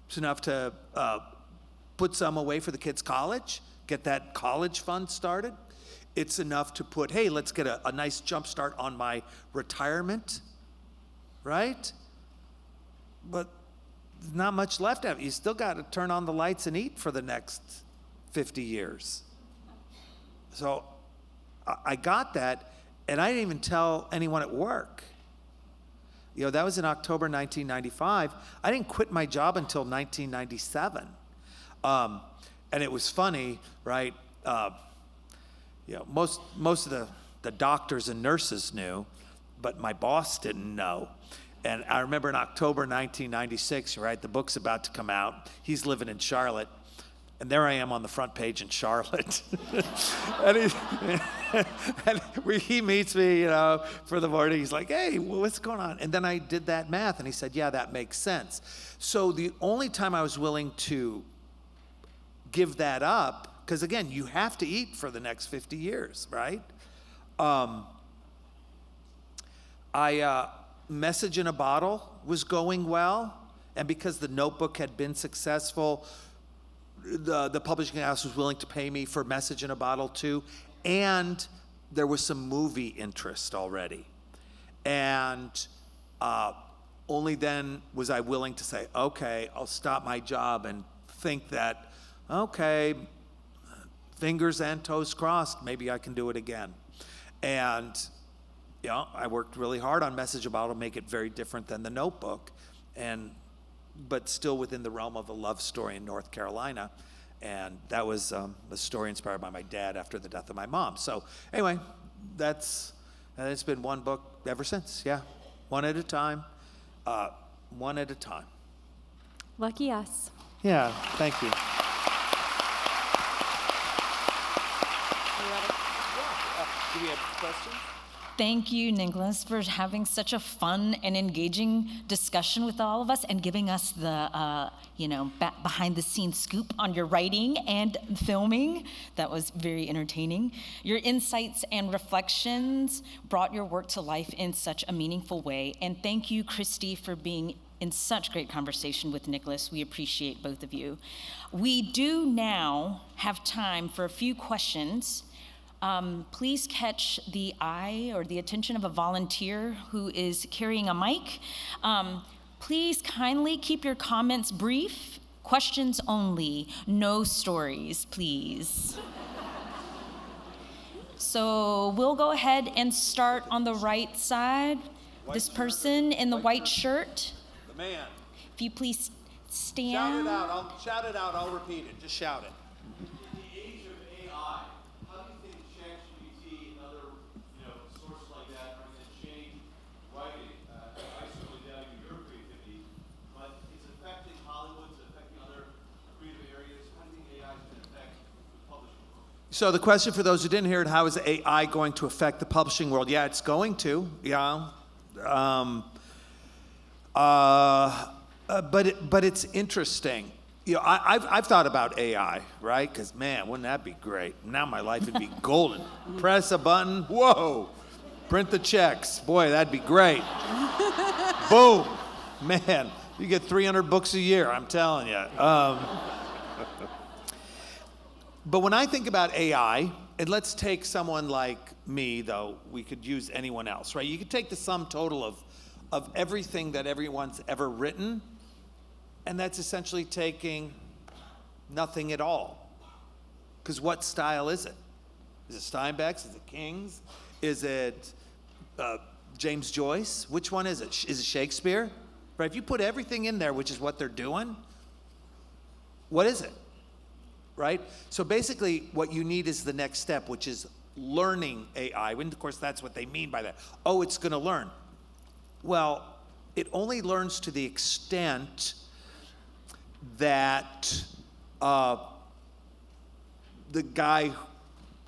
It's enough to put some away for the kids' college, get that college fund started. It's enough to put, hey, let's get a nice jump start on my retirement, right? But there's not much left of it. You still got to turn on the lights and eat for the next 50 years. So I got that, and I didn't even tell anyone at work. That was in October 1995. I didn't quit my job until 1997. And it was funny, right? Most of the doctors and nurses knew, but my boss didn't know. And I remember in October 1996, right, the book's about to come out. He's living in Charlotte. And there I am on the front page in Charlotte. He meets me, for the morning. He's like, hey, what's going on? And then I did that math, and he said, yeah, that makes sense. So the only time I was willing to give that up, because again, you have to eat for the next 50 years, right? Message in a Bottle was going well, and because the Notebook had been successful, the publishing house was willing to pay me for Message in a Bottle too, and there was some movie interest already. And only then was I willing to say, okay, I'll stop my job and think that, okay, fingers and toes crossed, maybe I can do it again. And I worked really hard on Message in a Bottle to make it very different than the Notebook, but still within the realm of a love story in North Carolina. And that was a story inspired by my dad after the death of my mom. So anyway, it's been one book ever since. Yeah, one at a time. One at a time. Lucky us. Yeah, thank you. Do we have questions? Thank you, Nicholas, for having such a fun and engaging discussion with all of us and giving us the, behind-the-scenes scoop on your writing and filming. That was very entertaining. Your insights and reflections brought your work to life in such a meaningful way. And thank you, Kristy, for being in such great conversation with Nicholas. We appreciate both of you. We do now have time for a few questions. Please catch the eye or the attention of a volunteer who is carrying a mic. Please kindly keep your comments brief, questions only, no stories, please. So we'll go ahead and start on the right side. This person in the white shirt. The man. If you please stand. Shout it out, I'll repeat it. Just shout it. So the question for those who didn't hear it, how is AI going to affect the publishing world? Yeah, it's going to, yeah. But it's interesting. I've thought about AI, right? Because, man, wouldn't that be great? Now my life would be golden. Press a button, whoa, print the checks. Boy, that'd be great. Boom, man, you get 300 books a year, I'm telling you. But when I think about AI, and let's take someone like me, though, we could use anyone else, right? You could take the sum total of everything that everyone's ever written, and that's essentially taking nothing at all. Because what style is it? Is it Steinbeck's? Is it King's? Is it James Joyce? Which one is it? Is it Shakespeare? Right? If you put everything in there, which is what they're doing, what is it? Right? So basically what you need is the next step, which is learning AI. And of course, that's what they mean by that. Oh, it's going to learn. Well, it only learns to the extent that the guy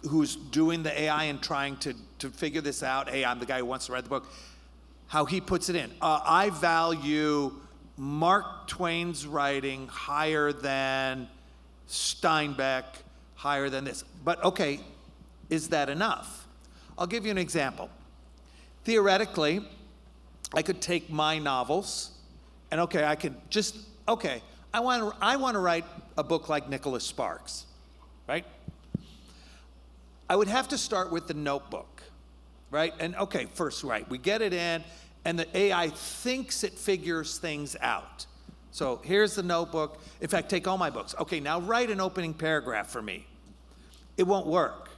who's doing the AI and trying to figure this out, hey, I'm the guy who wants to write the book, how he puts it in. I value Mark Twain's writing higher than Steinbeck, higher than this. But okay, is that enough? I'll give you an example. Theoretically, I could take my novels and I want to write a book like Nicholas Sparks, right? I would have to start with the notebook, right? And okay, first, right, we get it in, and the AI thinks it figures things out. So here's the notebook. In fact, take all my books. Okay, now write an opening paragraph for me. It won't work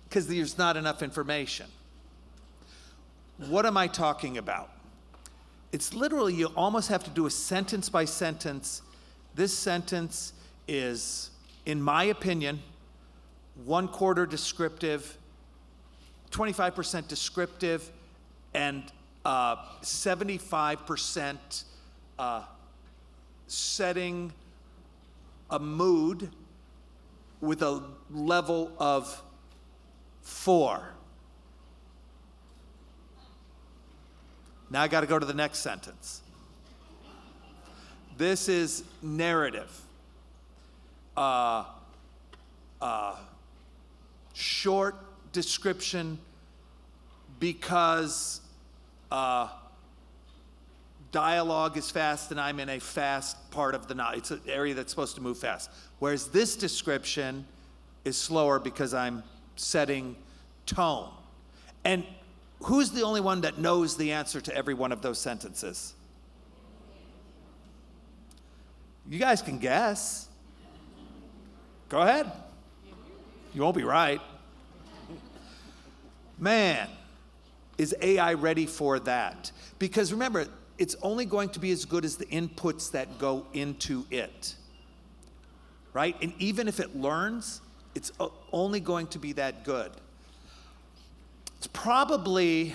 because there's not enough information. What am I talking about? It's literally, you almost have to do a sentence by sentence. This sentence is, in my opinion, 1/4 descriptive, 25% descriptive, and 75% setting a mood with a level of 4. Now I got to go to the next sentence. This is narrative. Short description because dialogue is fast and I'm in a fast part of the novel. It's an area that's supposed to move fast. Whereas this description is slower because I'm setting tone. And who's the only one that knows the answer to every one of those sentences? You guys can guess. Go ahead. You won't be right. Man, is AI ready for that? Because remember, it's only going to be as good as the inputs that go into it, right? And even if it learns, it's only going to be that good. It's probably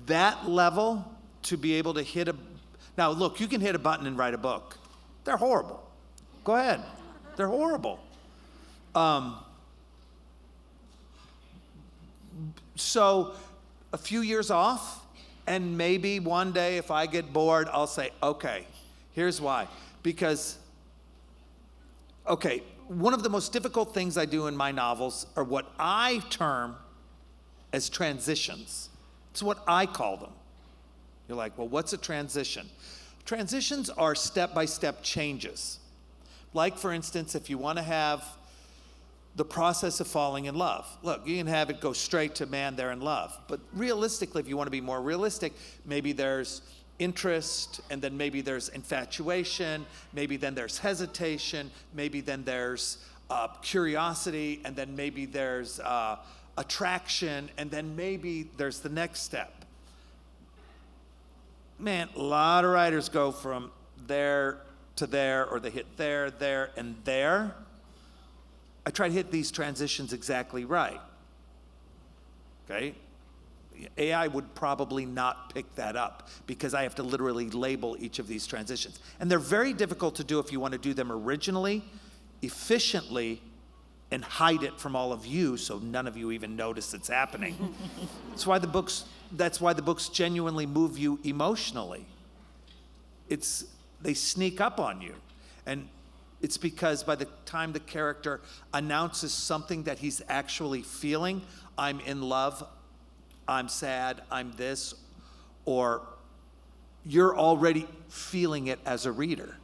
that level to be able to hit a... Now, look, you can hit a button and write a book. They're horrible. Go ahead. They're horrible. So a few years off, and maybe one day if I get bored, I'll say, okay, here's why. Because, okay, one of the most difficult things I do in my novels are what I term as transitions. It's what I call them. You're like, well, what's a transition? Transitions are step-by-step changes. Like, for instance, if you want to have the process of falling in love. Look, you can have it go straight to man, they're in love. But realistically, if you want to be more realistic, maybe there's interest, and then maybe there's infatuation, maybe then there's hesitation, maybe then there's curiosity, and then maybe there's attraction, and then maybe there's the next step. Man, a lot of writers go from there to there, or they hit there, there, and there. I try to hit these transitions exactly right, okay? AI would probably not pick that up because I have to literally label each of these transitions. And they're very difficult to do if you want to do them originally, efficiently, and hide it from all of you so none of you even notice it's happening. That's why the books genuinely move you emotionally. They sneak up on you. And it's because by the time the character announces something that he's actually feeling, I'm in love, I'm sad, I'm this, or you're already feeling it as a reader.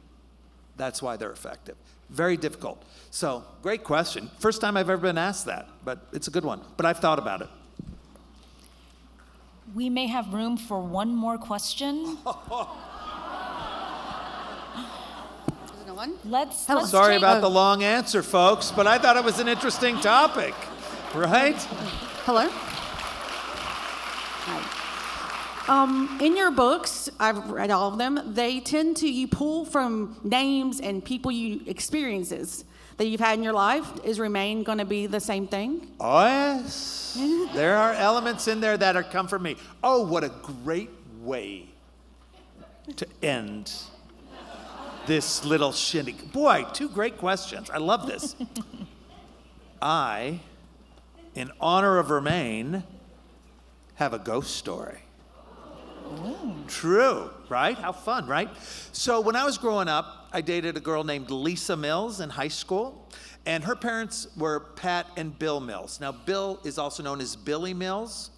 That's why they're effective. Very difficult. So, great question. First time I've ever been asked that, but it's a good one. But I've thought about it. We may have room for one more question. Let's Sorry about the long answer, folks, but I thought it was an interesting topic, right? Hello. Hi. In your books, I've read all of them, you pull from names and experiences that you've had in your life. Is Remain going to be the same thing? Oh, yes. There are elements in there that come from me. Oh, what a great way to end this little shindig. Boy, 2 great questions. I love this. I, in honor of Remain, have a ghost story. Ooh. True, right? How fun, right? So when I was growing up, I dated a girl named Lisa Mills in high school, and her parents were Pat and Bill Mills. Now, Bill is also known as Billy Mills.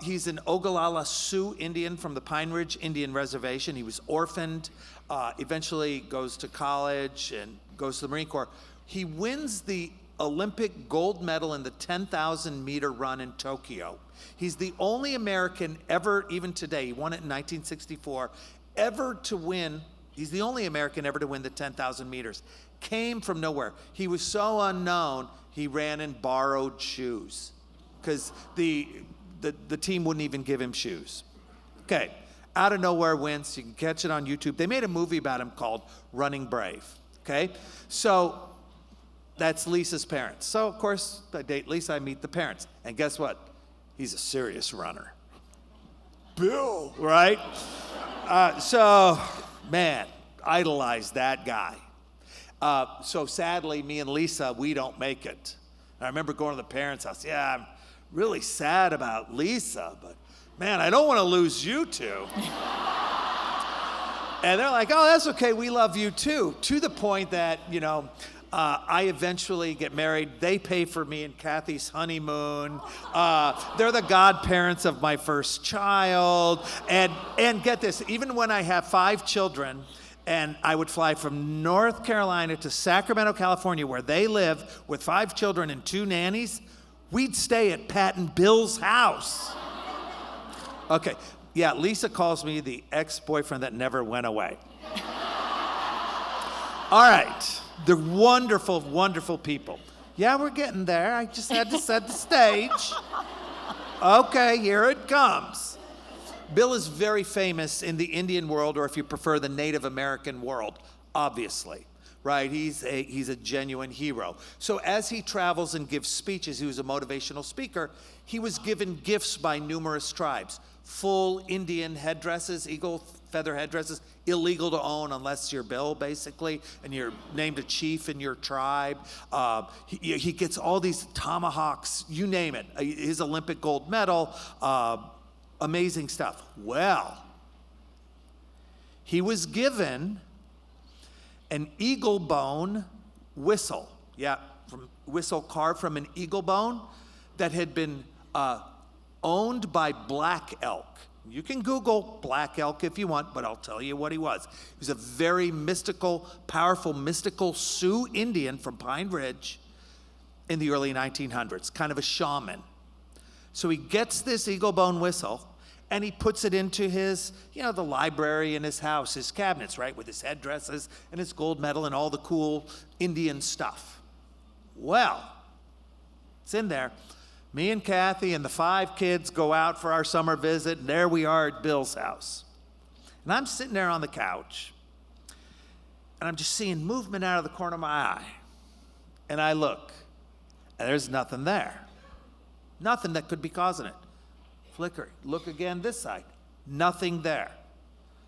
He's an Ogallala Sioux Indian from the Pine Ridge Indian Reservation. He was orphaned eventually goes to college and goes to the Marine Corps. He wins the Olympic gold medal in the 10,000 meter run in Tokyo. He's the only American ever, even today, he won it in 1964, ever to win. He's the only American ever to win the 10,000 meters. Came from nowhere. He was so unknown, he ran in borrowed shoes because the team wouldn't even give him shoes. Okay, out of nowhere wins. You can catch it on YouTube. They made a movie about him called Running Brave. Okay, so that's Lisa's parents. So, of course, I date Lisa, I meet the parents. And guess what? He's a serious runner. Bill, right? So, man, idolized that guy. So sadly, me and Lisa, we don't make it. I remember going to the parents' house. Yeah, I'm really sad about Lisa, but man, I don't want to lose you two. And they're like, oh, that's okay, we love you too. To the point that, I eventually get married. They pay for me and Kathy's honeymoon. They're the godparents of my first child. And get this, even when I have 5 children, and I would fly from North Carolina to Sacramento, California, where they live with 5 children and 2 nannies, we'd stay at Pat and Bill's house. Okay, yeah, Lisa calls me the ex-boyfriend that never went away. All right, they're wonderful, wonderful people. Yeah, we're getting there. I just had to set the stage. Okay, here it comes. Bill is very famous in the Indian world, or if you prefer, the Native American world, obviously, right? He's a genuine hero. So as he travels and gives speeches, he was a motivational speaker, he was given gifts by numerous tribes. Full Indian headdresses, eagle feather headdresses, illegal to own unless you're Bill, basically, and you're named a chief in your tribe. He gets all these tomahawks, you name it, his Olympic gold medal, amazing stuff. Well, he was given an eagle bone whistle. Yeah, whistle carved from an eagle bone that had been owned by black elk. You can Google black elk if you want, but I'll tell you what he was. He was a very mystical, powerful, mystical Sioux Indian from Pine Ridge in the early 1900s, kind of a shaman. So he gets this eagle bone whistle, and he puts it into his, the library in his house, his cabinets, right, with his headdresses and his gold medal and all the cool Indian stuff. Well, it's in there. Me and Kathy and the 5 kids go out for our summer visit, and there we are at Bill's house. And I'm sitting there on the couch, and I'm just seeing movement out of the corner of my eye. And I look, and there's nothing there. Nothing that could be causing it. Flickering. Look again this side. Nothing there.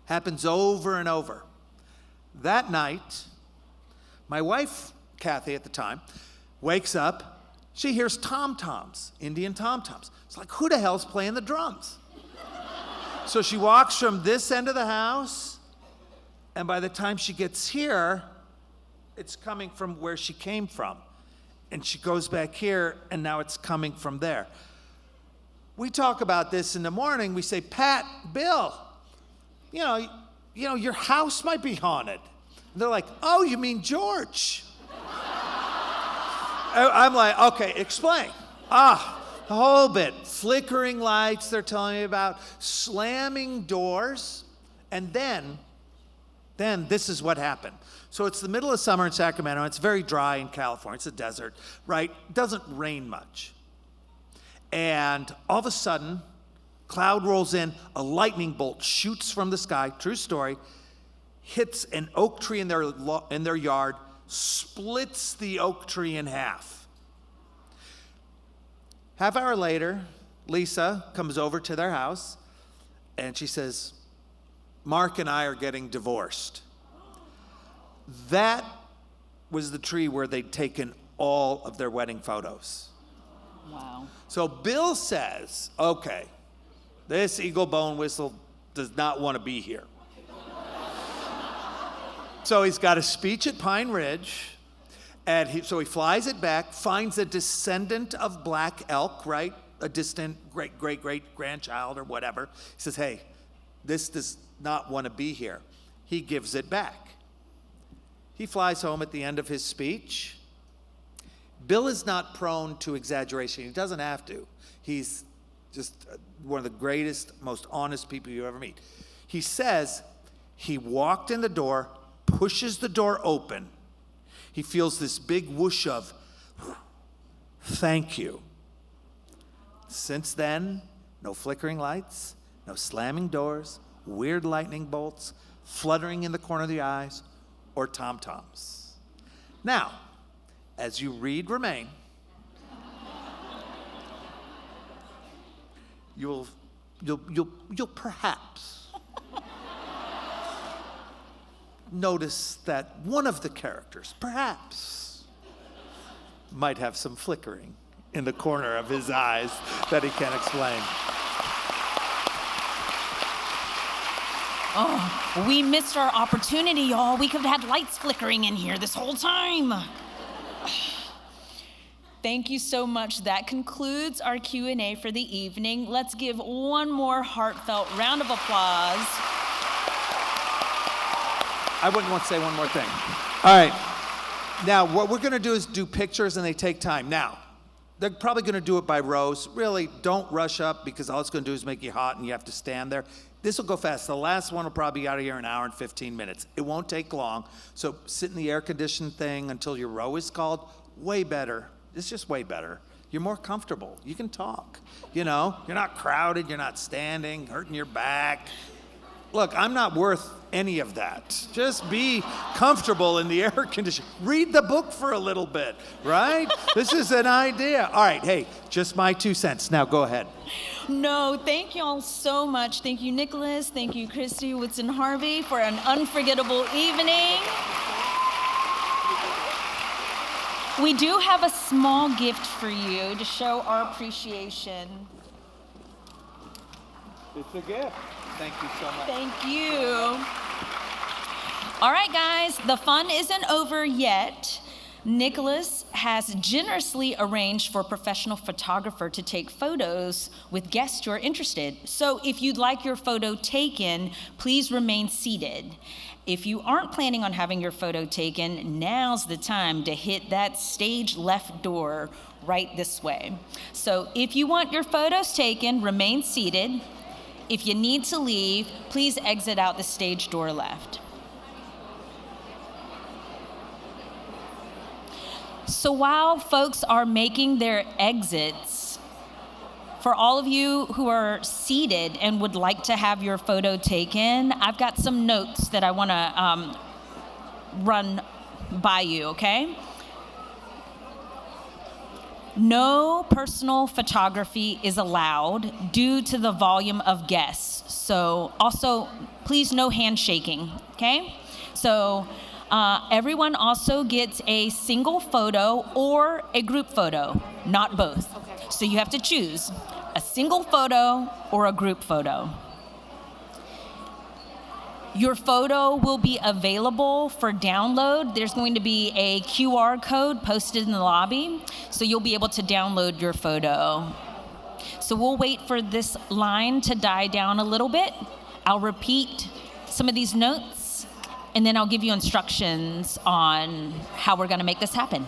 Happens over and over. That night, my wife, Kathy at the time, wakes up. She hears tom-toms, Indian tom-toms. It's like, who the hell's playing the drums? So she walks from this end of the house, and by the time she gets here, it's coming from where she came from. And she goes back here, and now it's coming from there. We talk about this in the morning. We say, Pat, Bill, your house might be haunted. And they're like, oh, you mean George? I'm like, okay, explain. The whole bit. Flickering lights they're telling me about, slamming doors, and then this is what happened. So it's the middle of summer in Sacramento. It's very dry in California. It's a desert, right? It doesn't rain much. And all of a sudden, cloud rolls in, a lightning bolt shoots from the sky, true story, hits an oak tree in their yard, splits the oak tree in half. Half hour later, Lisa comes over to their house, and she says, Mark and I are getting divorced. That was the tree where they'd taken all of their wedding photos. Wow. So Bill says, okay, this eagle bone whistle does not want to be here. So he's got a speech at Pine Ridge, and so he flies it back, finds a descendant of black elk, right? A distant great-great-great-grandchild or whatever. He says, hey, this does not want to be here. he gives it back. He flies home at the end of his speech. Bill is not prone to exaggeration. He doesn't have to. He's just one of the greatest, most honest people you ever meet. He says he walked in the door, pushes the door open. He feels this big whoosh of, thank you. Since then, no flickering lights, no slamming doors, weird lightning bolts, fluttering in the corner of the eyes, or tom-toms. Now, as you read Remain, you'll perhaps notice that one of the characters, perhaps, might have some flickering in the corner of his eyes that he can't explain. Oh, we missed our opportunity, y'all. We could have had lights flickering in here this whole time. Thank you so much. That concludes our Q&A for the evening. Let's give one more heartfelt round of applause. I wouldn't want to say one more thing. All right. Now, what we're going to do is do pictures, and they take time. Now, they're probably going to do it by rows. Really, don't rush up, because all it's going to do is make you hot, and you have to stand there. This will go fast. The last one will probably be out of here in an hour and 15 minutes. It won't take long. So sit in the air-conditioned thing until your row is called. Way better. It's just way better. You're more comfortable. You can talk. You know, you're not crowded. You're not standing, hurting your back. Look, I'm not worth any of that. Just be comfortable in the air conditioning. Read the book for a little bit, right? This is an idea. All right, hey, just my 2 cents. Now go ahead. No, thank you all so much. Thank you, Nicholas. Thank you, Kristy Woodson Harvey, for an unforgettable evening. We do have a small gift for you to show our appreciation. It's a gift. Thank you so much. Thank you. All right, guys, the fun isn't over yet. Nicholas has generously arranged for a professional photographer to take photos with guests who are interested. So if you'd like your photo taken, please remain seated. If you aren't planning on having your photo taken, now's the time to hit that stage left door right this way. So if you want your photos taken, remain seated. If you need to leave, please exit out the stage door left. So while folks are making their exits, for all of you who are seated and would like to have your photo taken, I've got some notes that I want to run by you, okay? No personal photography is allowed due to the volume of guests. So also, please no handshaking, okay? So everyone also gets a single photo or a group photo, not both. Okay. So you have to choose a single photo or a group photo. Your photo will be available for download. There's going to be a QR code posted in the lobby, so you'll be able to download your photo. So we'll wait for this line to die down a little bit. I'll repeat some of these notes, and then I'll give you instructions on how we're going to make this happen.